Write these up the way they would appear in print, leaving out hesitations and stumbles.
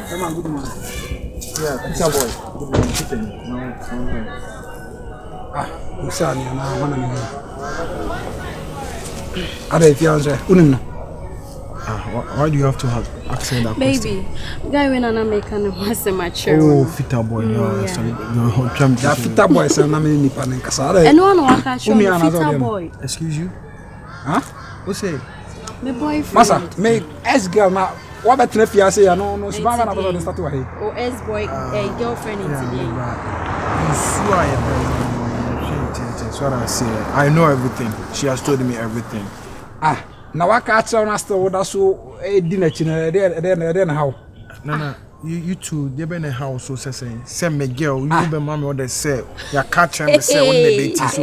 Come on, good morning. Yeah, pizza boy. Good morning, chicken. No. You say I'm one of you. Are you fiancé? Unimno. Why do you have to ask that question? Baby, guy when I'm making was a mature. Oh, fitter boy. No, sorry. No, Yeah, fitter boy. So I'm in the panic. And one walk out show fitter boy. Excuse you? Huh? What's it? My boyfriend. Massa, me ex-girl now. What about the fiancé? No, so I'm not going to start to here. Oh, ex-boy, girlfriend in today. You sure I am. That's what I say. I know everything. She has told me everything. Now I catch on us to that's so dinner then how? No. You two, they been in a house so saying, send me girl, you be mommy what they say. You catch and say on the date.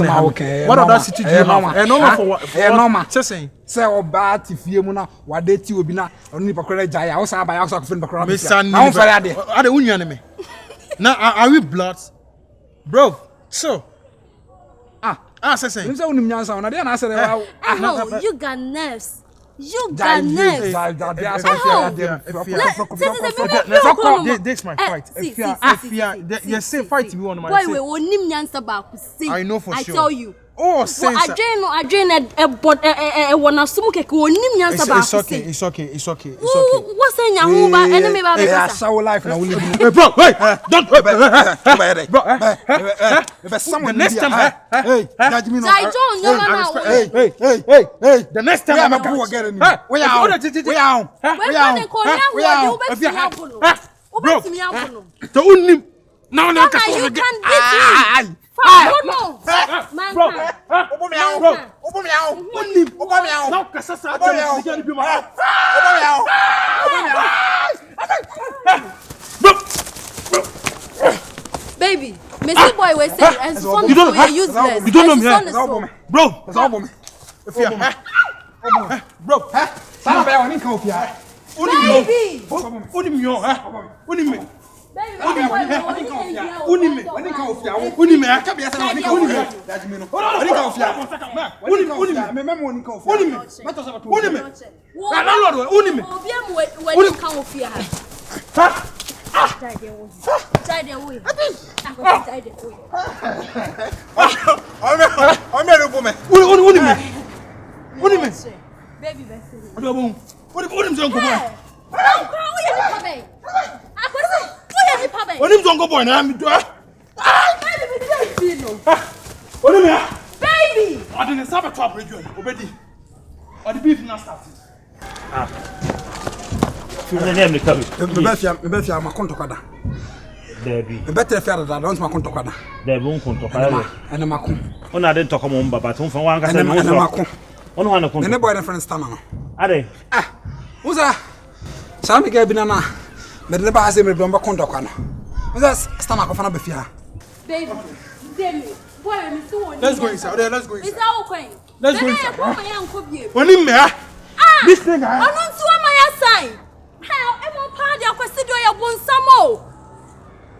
Now okay. What other city do you have? And normal for what? Normal. Saying. Say about if you muna what date you be na only bakora jaya. I also buy also friend bakora. Me son. Are the union me? Now are we bloods? Bro, so saying. You say unim nyansa na dey na say no, you got nerves. You got nerves. This my fight. You say fight me one of my. Boy, we onim nyansa ba ku say. I know for sure. I tell you. Oh, sense. I wanna sumu keke onim nyansa ba ku say. It's okay. What's saying yahu ba enemy ba be kasa. Show life na we live. Hey bro, wait. Don't bro. Someone next time. Hey, judge me no. Hey, the next time I'm go again. We are. Bro. To unim. Now you can beat me. Bro. Baby, Mr. Boy will say as fun as you're useless. You don't know me, bro. That's all for me. Bro, Sana be oni kan ofia. Baby. Oni mi o, Oni mi. Baby, Oni kan ofia. Oni me aka be asa na oni kan ofia. Daji mi no. Oni kan ofia. Oni me memo oni kan ofia. Oni me. Mata sa bato. Oni me. Na landlord oni me. Obi am we kan ofia. Ha? Try the way. I'm me bo me. Oni me. Baby, best. Oni me zo nko boy. Oni me zo nko boy na mi do. Oni me. Baby. Odi ne sabe to abrejo obedi. Odi beef na start. Me befia ma konto kwada. Debi. Me better fia da don't ma konto kwada. Debi un konto kwada. Ena makon. Ona de ntoko mo mbaba to mfa wan kasa ena makon. Ono ha na konto. Ne boy na friend stand no. Ade. Uza. Sami ga binana. Me de ba ase me blomba konto kwada. Uza stand ma ko fana befia. Baby. Demi. Boy, me so. Let's go inside. Let's go inside. Is that okay? Let's go inside. Oni me this thing I don't see my sign. How am I part of consider your bonsamo?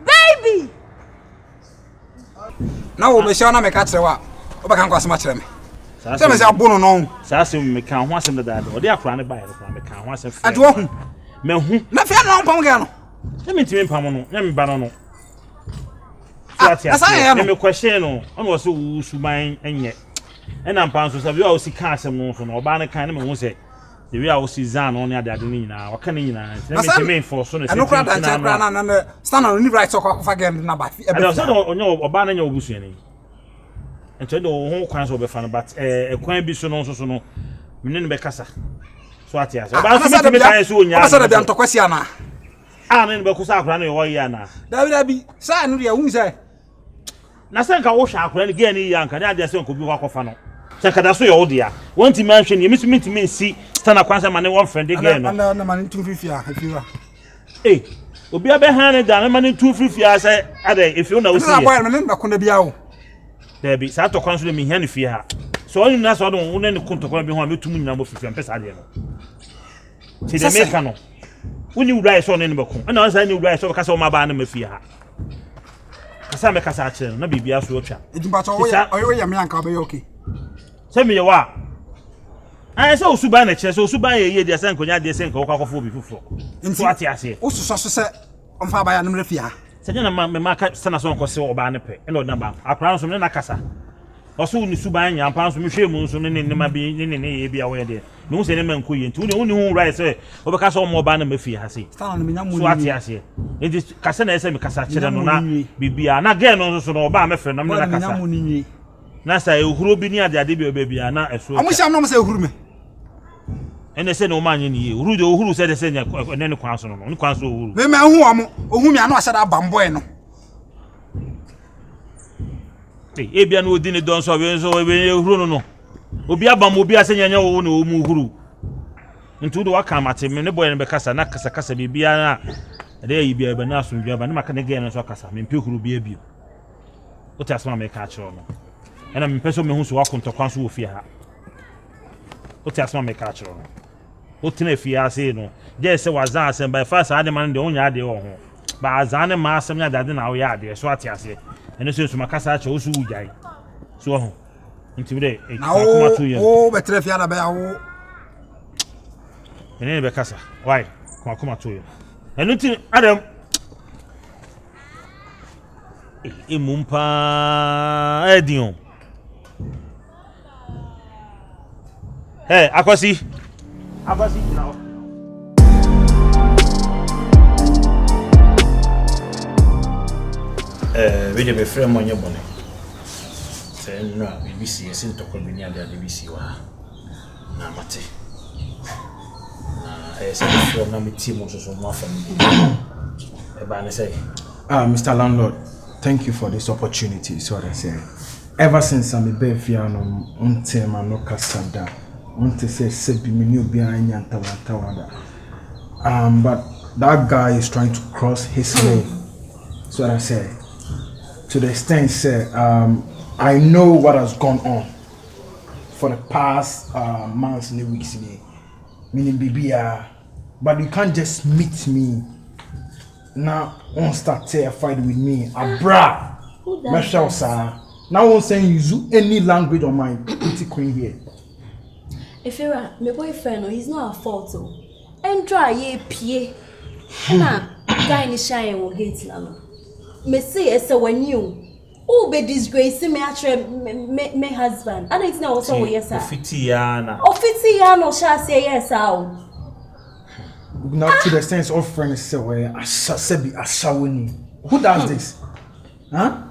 Baby. Now we shall not make at sewa. Oba kan kwasema kire me. Say me say abono no. Sa asem me kan ho asem da. Odi akra ne ba ye me kan ho asem. Ade wo hu. Me hu. Na fia no pam ga no. Na me ntimi pam no. Na me ba no no. Me question no. Ono wo so suban enye. Ena mpan so sabi o si kan asem no so no oba ne kan na me hu say the way I was zan on the other ni na waka ni na na me for so na no crowd and na stand on the right so kwa again na ba e be so onye oba na nya obusu ni ento do ho kwan so be fa no but kwan bi so no so no me ne be kasa so atia so oba so me kan so onya oba so da ntokwasi ana ne be kusa akra na yo ya na dabi sa no ya hu say na se nka wo hwa akra ni ge ni ya nka ne ade se nko bi kwa kofa no se kada so yo dia wonti man hwe ni me si stand akwansa ma ne one friend again no na man tun fifia afiwa obi abe han ne da na man tun fifia say ade if you na wo see na boy me ne ba kona bia wo Debi sa to kwanso le mi hia ne fie ha so onyu na so don wo ne konto kwa bi ho ametum nyina mo fifia mpesa ade no ti de meka no woni wura so ne ne beko na wansa ne wura so ka so ma ba na mafie ha kasa me kasa akire no na bibia so otwa edumba to oya me anka be okay se me ye wa I saw Suban a chest, so Suban ye the San Conya de Sen Cocophobia before. In what I say. Also, so on fire by a number of fear. Sajana Mamma Sanason Cosso Banape, and Lord Number. I pronounce him in a casa. Also, Suban, and Pounds Mushimus, and in my being be aware there. No sentiment queen, to the only who writes over Castle more banner if he has it. What I say. It is Cassana Sem Cassachan, Bibiana again, also Obama friend. I'm not a Nasa, who be near the Adibio baby, and not as well. I wish I'm not saying. And they said no man in you. Rudo who said the same and then the council on council. The man whom I know said about Bambueno. Abian who didn't do so no. Obiabam will be a senior no Muhuru. Into the Wakam at him, and the boy in Becassa, Nakasa Bibiana. There you be a banasum job, and Macan again as Wakasa, and Puku be a view. What has my catch on? And I'm person who's walking to council with fear. What has my catch on? What if you say no? Yes, was asked by first Adam the only idea on home. But as an master, that didn't our yard, the Swatia say, and this is my Casa chose who die. So, until today, oh, but if you had a bell, and then Becassa, why? Come to you. And until Adam Imumpa Edium. Hey, Akwasi now. We dey be frame on your bonnet. Say no, BBC is in to call me near the BBC wa. Na mate. Na say from na me team also so more family. Eba say. Mr. Landlord, thank you for this opportunity. So I say, ever since I'm a Befiano, until my no Cassandra. Want to say Sebi Minu behind Tawada. But that guy is trying to cross his lane. So I say, to the extent say, I know what has gone on for the past months and weeks, meaning BBR. But you can't just meet me now. Won't start a fight with me. Abra, Michelle sir. Now won't say use any language on my pretty queen here. If you're my boyfriend, he's not a fault. And try ye pie. Na, guy in shine will get now. Me say it's a when you. Oh, be disgracing me actually me husband. And it's now also yes sir. Ofitiana. Ofitiana shall say yes out. Not to the sense of friends say where Asabi Asawuni. Who does this? Huh?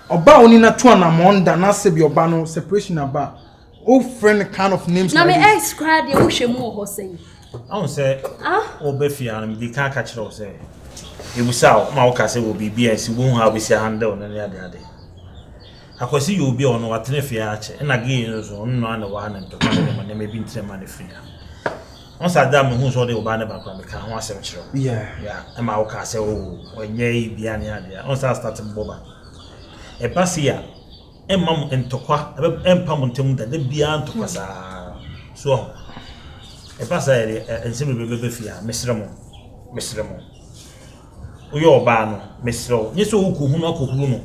Oba oni na to na monda na sebi oba no separation about. Oh friend kind of names. Na me ex cry dey wohwemu ho say. I won say Obefia na me kan catch us say. Ebusa ma wo ka say wo bibia si wo hu ha obesi handle na ne ade. Akwasi you obi ono watene fia ache na gain so no na wa na to na me bi ntrema na fia. Once Adam hu so dey oba na ba kwa me ka ho asem kiro. Yeah. E ma wo ka say onye bia ne ade. Once start boba. E pasia Emam entokwa empam ntem da bia ntokwa sa so e pasa ensem bebe fia mesremo oyo oba no mesro nyeso ukuhu no akohuru no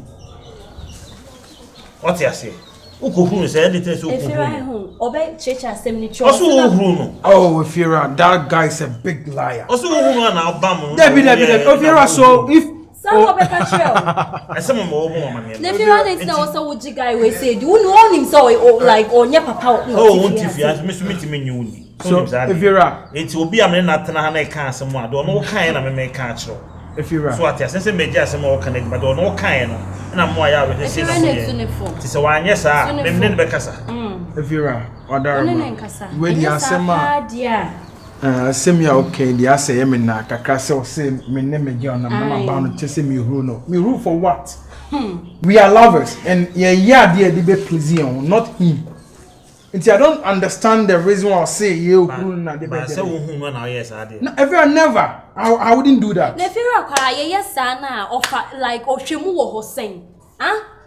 what you say ukuhu no say dey so ukuhu obe checha asem cho oso ukuhu no oh Ofira, that guy is a big liar. Oso ukuhu na obam no Debi Ofira, so if some be catch you. Some more man. If you want it now also would guy we say do you know him so like onye papa oh won't if you meet me new so Ofira, it will be am na tena na kan asem a do no kan na me kan kiro Ofira, so at say meji asem o kan but do no kan no na mo ya we say no ti se wan yes a me ne be kasa Ofira, odarama we di asem a Semia okay, the assay na kakra say me name again na mama ba no chese me huru no. Me huru for what? We are lovers and yeah there dey be pleasing on, not him. And I don't understand the reason why I say you huru na dey be. But say wo hu no na yes ade. No, everyone never. I wouldn't do that. Na fira kwa yes na offer like ohwemu wo ho sen.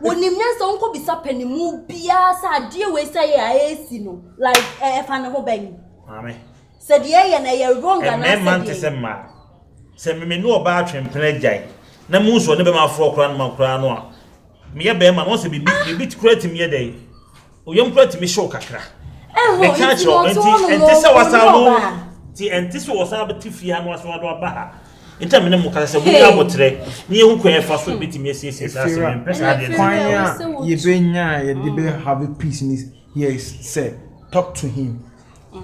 Wonim nyansa onko bisa panimu bia sa ade we say ya esi no. Like fa ne ho ban. Mame. Said yeah na you wrong and I man to say ma. Say me no oba atwempene jai. Na mu so ne be ma fro kra no no a. Me ye be ma no se bi create me dey. Oyam create me show kakra. catch you. And this was our and this was our Tiffy was one of Baha. In time, we are today. You can fast food bit me, you have a peace in his yes, say, talk to him.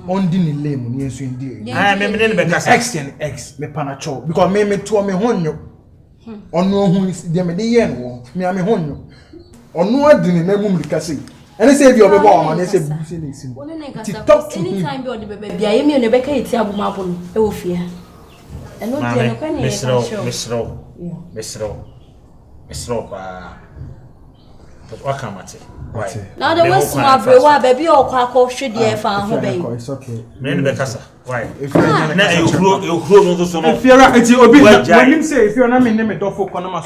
On the name, yes, indeed. I am a X and X, me panacho, because me to me honyo. On no who is the median, me am a honyo. On no ordinary name, Cassie. And I say, you're a bomb, and I said, talk to him. Anytime you're the baby, I mean, Rebecca, it's a mabon, oh, fear. And not Miss Rope, but what come at it? Now the West Marbury, baby, or quack off should you found her baby. It's okay. Men Becassa, why? If you grow some if you're right, when you say if you're not in the door for Conama,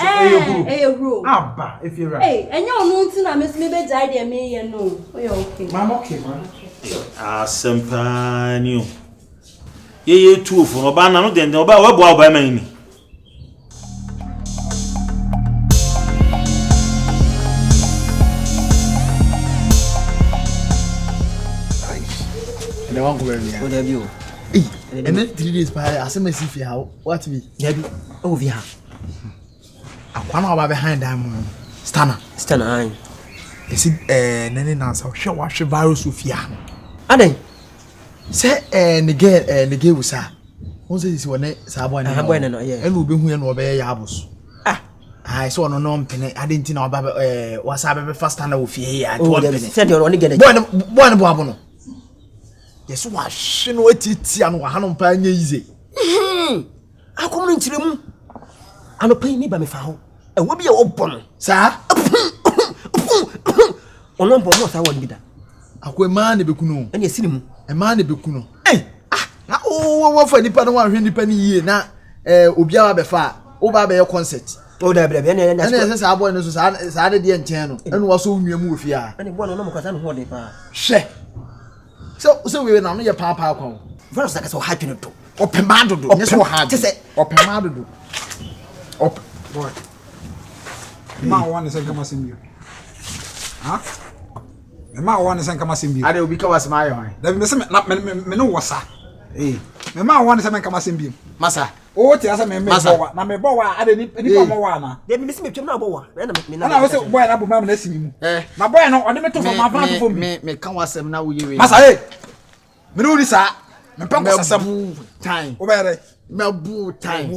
Abba, if you're right. Hey, and you're known to miss me bed idea, me and no. Okay, Mam, okay, man. Ah, Sampano. Ye two for Obana, then about what by me. What have you? And then 3 days by SMS if you have what we have over here. I want to behind them. Stana. Is it Nanny Nasa? Show wash a virus with ya. Ade say the girl was her. What's this one? Sabon and will be who and obey Yabus. I saw no non penny. I didn't know about what's happening first time with you. I said you're only getting one bono. Yes, wash no titi and one pan easy. I come into them. I'm a paying me by me foul. And will be open, sir. On one bonus, I won't be that. I go man be kuno, and you see him, a man be kuno. Eh, now, oh, for the pan 100 penny year now, Ubia Befa, over by your concert. Oh, there be and as I want to say, the channel, and was so new move here. And one of them because I'm holding. She. So we were not your papa. First, I so happy to open mad do. Yes, so hard to say, open mad do. Open. Boy. Ma one is come as in huh? Ma one is come as in I will because my eye. Then me no wasa. Eh. Me ma one is come as in Massa. Oh, ti asa me bowa. Na me bowa ade ni pa mo wa na. Dey me see me twem na bowa. Na we say boy na boma na simi mu. Na boy no ode me to for ma fan to me kan wasem na wo yewe. Massa eh. Me no ri sa. Me pam ko sasam time. O be re. Me bu time.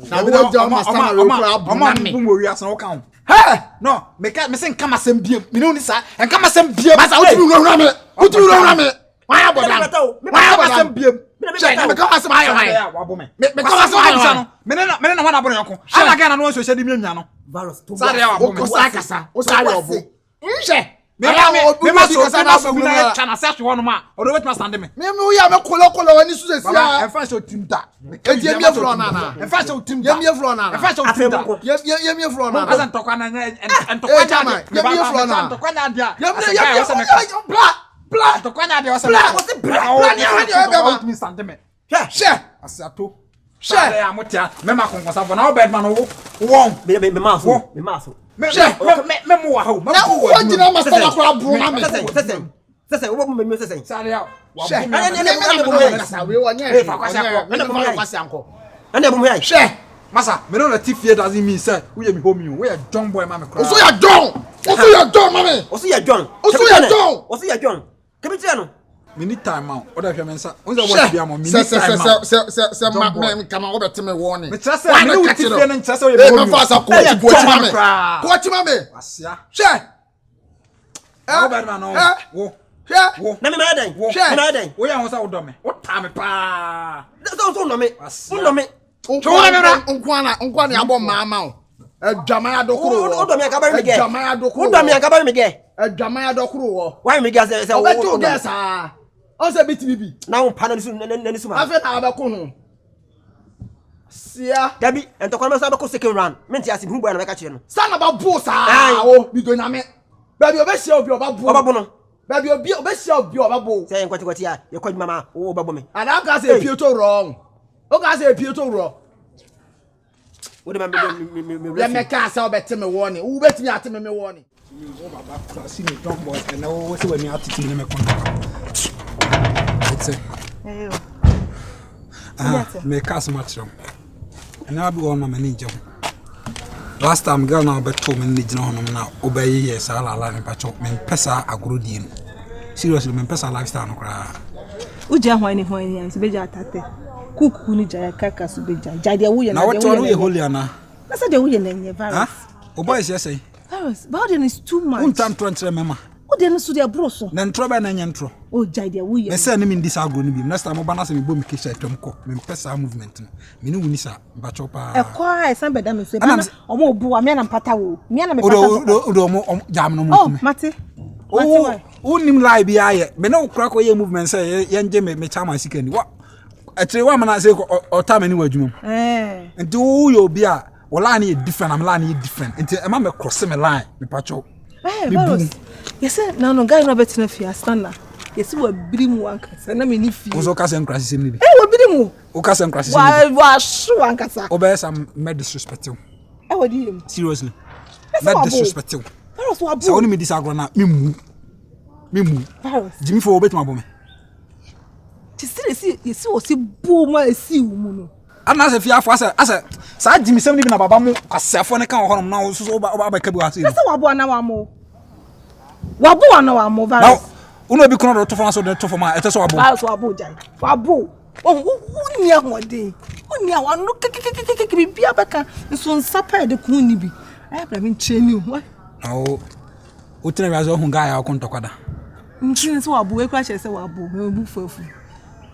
Na wo jam master na we kra bu na me. Bu mo wi asa wo kan. Hey! No, me say nka masem biem. Me no ni sa. Nka masem biem. Massa wo ti mi wura me. Wo ti mi wura me. Why abodan? Why masem biem? Me come as my eye. Me come as my eye. Me na wana abon yonko. Ana ga na no so hye di miamia no. Virus to. Sare ya wo ko sakasa. O sare obo. Nhye. Me ma so na so bi na cha na se hwo no ma. O do wet ma stand me. Me wo ya me kolo wani su se sia. E fa so timta. E di emi flo na na. E fa so timta. Emi flo na na. E fa so timta. Emi flo na na. Asa ntokwa na ntokwa na. Emi flo na. Ntokwa na dia. Emi Blah, to kwanya de wasa. Blah, what's blah? Blah, ya me stand me. She, asato. She, ya motia. Me ma konkosa for na bed man wo. Won. Me maso. Me maso. She, me mo wa ho. Na wo jina ma stand akwa bro na me. Sese, wo mo me sese. Sare ya. She, ene kasa we wo nya. Fa kwasa anko. Ene bo mo ya. She, masa, me no na tifie doesn't mean say we me home you. We a John boy ma me cry. Oso ya John. Oso ya John mama. Oso ya John. Oso ya John. Oso ya John. Kebitiano. Me need time out. Oda hwe mensa. Onza what bia mo me need time out. Se me kama wo beteme warning. Me trust say me no tifie no trust say we me fa sa ko mame. Ko mame. Asia. She. How bad man no. Wo. Wo. Na me madan. Me madan. Wo ya ho sa wo do me. Wo ta me pa. So no me. No me. Nkwana abo mama o. Adwamaya dokoro. O do me akabari me ge. Adwamaya dokoro. O do me akabari me ge. Adwamaya dokoro wo. Why me ge say o beto ge sa. O say bitibi. Na wo pa na nisu ma. Afa na abeko ho. Sia. Gabi, entokwa me sa abeko second round. Me nti ase hu boy na me ka kire no. Sa na ba bo sa. O bi do nyame. Ba bi obesia obi oba bo. Oba bo no. Ba bi obesia obi oba bo. Say nkwati ya. Ye kwadi mama o oba bo me. Ana ka say pieto wrong. O ka say pieto wrong. What am I me? Let me cast out better me warning. Who bet me at me warning? Oh, Baba, see me drunk boys, and now what's when you have to tell me it's make us much. And I'll be on my manager. Last time, girl, now but 2 minutes now, obey yes, I'll allow me patch up, men pesa a good deal. Seriously, men pesa lifestyle. Uja wani and Beja Tate. Cook Unija Kaka Subeja. Jadia Wuya. Now, what are you, Holiana? That's a Wuya and your virus. Oh, boys, yes, eh? Virus, Bowden is too much. One time to remember. Oh, then so their broso. Then trouble and intro. Oh, Jadia Wuya. I send him in this agony. Next time, Obanas and boom kitchen at Tomco, men pesa movement. Minunisa, Bachopa. A quiet somebody, I'm saying, or more boo, a man and Patawu. Miana, oh, Mate. Oh, unim lie be I, me no crack away movement say, young Jimmy, me chama sicken. What? A 3 woman I say, or time anywhere, you eh. And do you be a, well, I need different, I'm lying different. Until a mamma cross me line, me pacho. Eh, yes, sir, no, guy, no better if you are standing. Yes, you were brim one, and I mean, if you was Ocassion crashes in me. Eh, what brim? Ocassion crashes. Why was one cassa? Obey some mad disrespectful. I would hear him. Seriously. Mad disrespectful. So only me this agrona mimu Jimmy for obet my woman. To see you see boom see woman. And as if you have as a sad Jimmy 70 na baba mu asefo can home now so ba kabu ase. That's wabo na wamo. Wabo na wamo virus. Now uno bi kono to for so the to for my eteso wabo. Virus wabo jai. Wabo. Oh nia hode. Onia wanu kekekekeke bibia baka nso nsapa de kun ni bi. I bra me training. What? Oh. Utina biazo hu guy akonto kwada. Ntin so wabo e kra che se wabo me bu fufu.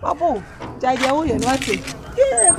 Wabo, jai dia wo ye no ate. Yeah,